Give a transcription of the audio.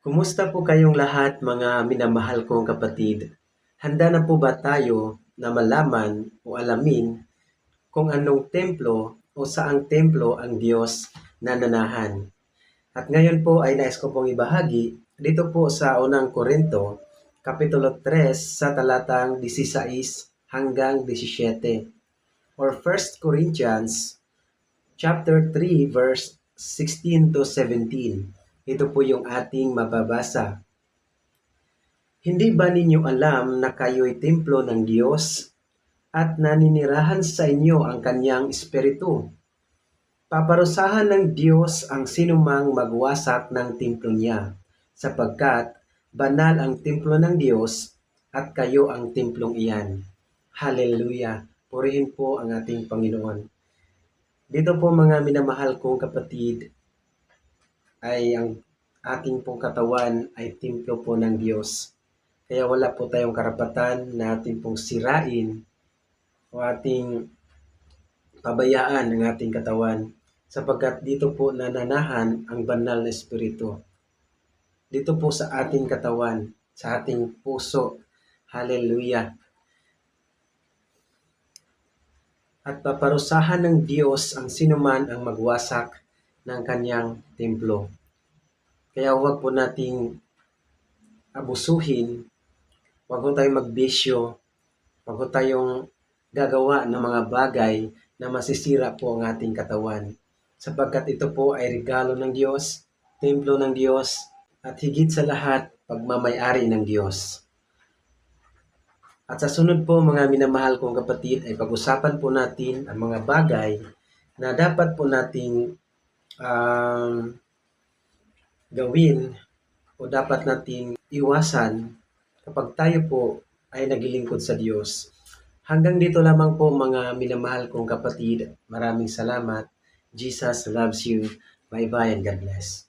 Kumusta po kayong lahat mga minamahal kong kapatid? Handa na po ba tayo na malaman o alamin kung anong templo o saang templo ang Diyos nananahan? At ngayon po ay nais ko pong ibahagi dito po sa unang Korinto, Kapitulo 3 sa talatang 16 hanggang 17 or 1 Corinthians chapter 3 verse 16 to 17. Ito po yung ating mababasa. Hindi ba ninyo alam na kayo'y templo ng Diyos at naninirahan sa inyo ang kanyang espiritu? Paparusahan ng Diyos ang sinumang magwasak ng templo niya, sapagkat banal ang templo ng Diyos at kayo ang templong iyan. Hallelujah! Purihin po ang ating Panginoon. Dito po mga minamahal kong kapatid, ay ang ating pong katawan ay templo po ng Diyos. Kaya wala po tayong karapatan na ating pong sirain o ating pabayaan ang ating katawan sapagkat dito po nananahan ang banal na espiritu. Dito po sa ating katawan, sa ating puso. Hallelujah! At paparusahan ng Diyos ang sinuman ang magwasak ng kanyang templo. Kaya huwag po nating abusuhin, huwag po tayong magbisyo, huwag po tayong gagawa ng mga bagay na masisira po ang ating katawan. Sapagkat ito po ay regalo ng Diyos, templo ng Diyos, at higit sa lahat, pagmamay-ari ng Diyos. At sa sunod po mga minamahal kong kapatid ay pag-usapan po natin ang mga bagay na dapat po nating gawin o dapat nating iwasan kapag tayo po ay naglilingkod sa Diyos. Hanggang dito lamang po mga minamahal kong kapatid. Maraming salamat. Jesus loves you. Bye-bye and God bless.